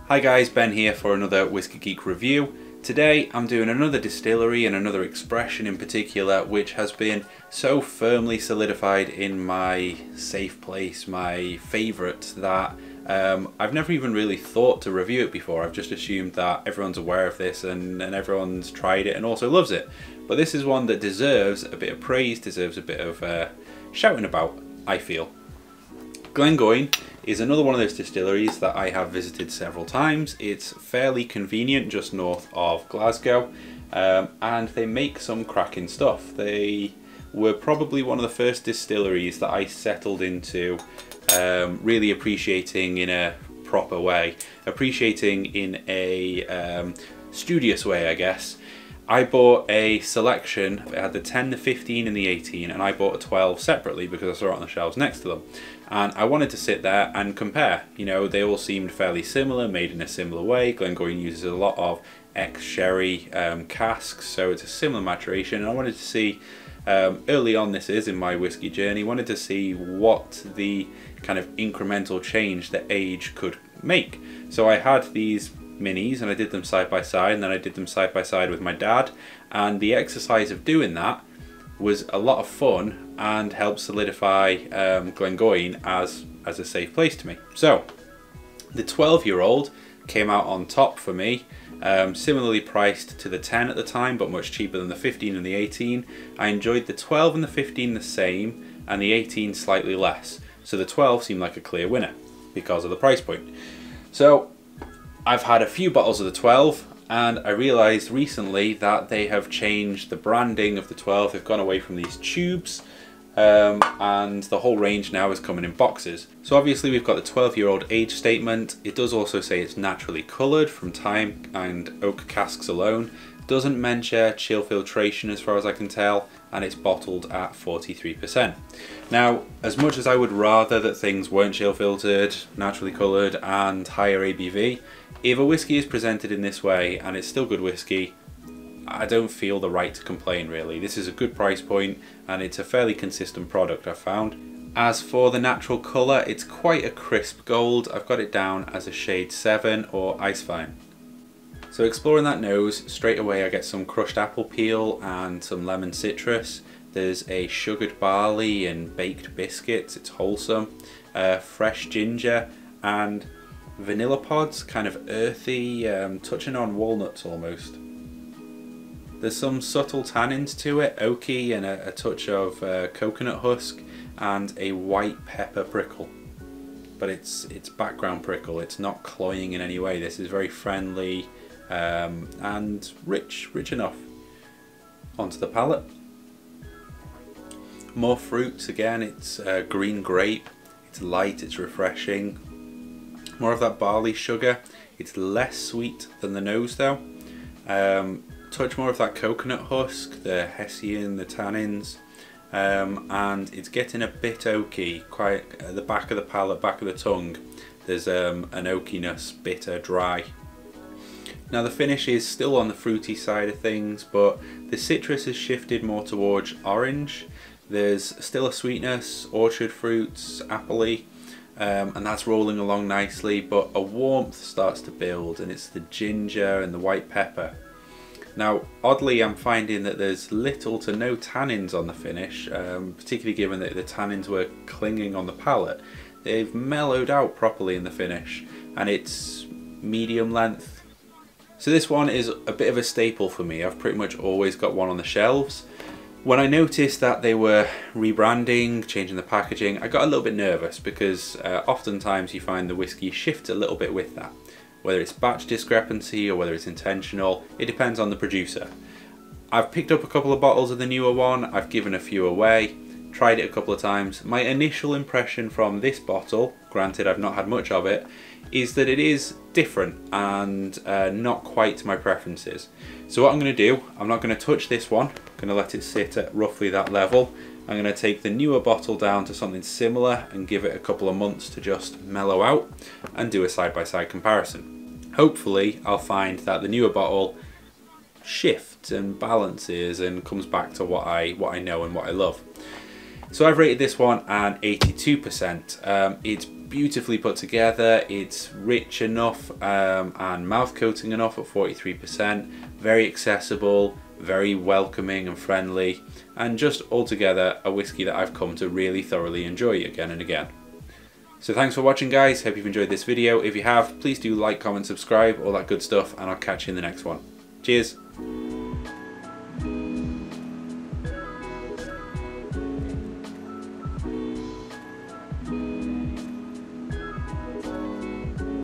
Hi guys, Ben here for another Whiskey Geek review. Today I'm doing another distillery and another expression in particular which has been so firmly solidified in my safe place, my favourite, that I've never even really thought to review it before. I've just assumed that everyone's aware of this and everyone's tried it and also loves it. But this is one that deserves a bit of praise, deserves a bit of shouting about, I feel. Glengoyne is another one of those distilleries that I have visited several times. It's fairly convenient, just north of Glasgow, and they make some cracking stuff. They were probably one of the first distilleries that I settled into really appreciating in a proper way, appreciating in a studious way, I guess. I bought a selection. It had the 10, the 15 and the 18, and I bought a 12 separately because I saw it on the shelves next to them. And I wanted to sit there and compare. You know, they all seemed fairly similar, made in a similar way. Glengoyne uses a lot of ex-sherry casks, so it's a similar maturation. And I wanted to see, early on this is in my whiskey journey, wanted to see what the kind of incremental change that age could make. So I had these minis and I did them side by side, and then I did them side by side with my dad, and the exercise of doing that was a lot of fun and helped solidify Glengoyne as a safe place to me. So the 12-year-old came out on top for me, similarly priced to the 10 at the time but much cheaper than the 15 and the 18. I enjoyed the 12 and the 15 the same and the 18 slightly less, so the 12 seemed like a clear winner because of the price point. So I've had a few bottles of the 12 and I realised recently that they have changed the branding of the 12. They've gone away from these tubes and the whole range now is coming in boxes. So obviously we've got the 12-year-old age statement. It does also say it's naturally coloured from time and oak casks alone. Doesn't mention chill filtration as far as I can tell, and it's bottled at 43%. Now, as much as I would rather that things weren't chill filtered, naturally coloured and higher ABV, if a whiskey is presented in this way and it's still good whiskey, I don't feel the right to complain really. This is a good price point and it's a fairly consistent product, I've found. As for the natural colour, it's quite a crisp gold. I've got it down as a shade 7 or ice fine. So exploring that nose, straight away I get some crushed apple peel and some lemon citrus. There's a sugared barley and baked biscuits, it's wholesome. Fresh ginger and vanilla pods, kind of earthy, touching on walnuts almost. There's some subtle tannins to it, oaky and a touch of coconut husk and a white pepper prickle. But it's background prickle, it's not cloying in any way. This is very friendly and rich enough. Onto the palate. More fruits again, it's green grape, it's light, it's refreshing. More of that barley sugar, it's less sweet than the nose though. Touch more of that coconut husk, the hessian, the tannins, and it's getting a bit oaky, quite at the back of the palate, back of the tongue. There's an oakiness, bitter, dry. Now the finish is still on the fruity side of things, but the citrus has shifted more towards orange. There's still a sweetness, orchard fruits, appley, and that's rolling along nicely, but a warmth starts to build and it's the ginger and the white pepper. Now oddly I'm finding that there's little to no tannins on the finish, particularly given that the tannins were clinging on the palate. They've mellowed out properly in the finish and it's medium length. So this one is a bit of a staple for me. I've pretty much always got one on the shelves. When I noticed that they were rebranding, changing the packaging, I got a little bit nervous because oftentimes you find the whiskey shifts a little bit with that. Whether it's batch discrepancy or whether it's intentional, it depends on the producer. I've picked up a couple of bottles of the newer one, I've given a few away, tried it a couple of times. My initial impression from this bottle, granted I've not had much of it, is that it is different and not quite to my preferences. So what I'm going to do, I'm not going to touch this one, I'm going to let it sit at roughly that level. I'm going to take the newer bottle down to something similar and give it a couple of months to just mellow out and do a side-by-side comparison. Hopefully I'll find that the newer bottle shifts and balances and comes back to what I know and what I love. So I've rated this one an 82%. It's beautifully put together, it's rich enough and mouth coating enough at 43%, very accessible, very welcoming and friendly, and just altogether a whiskey that I've come to really thoroughly enjoy again and again. So thanks for watching, guys. Hope you've enjoyed this video. If you have, please do like, comment, subscribe, all that good stuff, and I'll catch you in the next one. Cheers.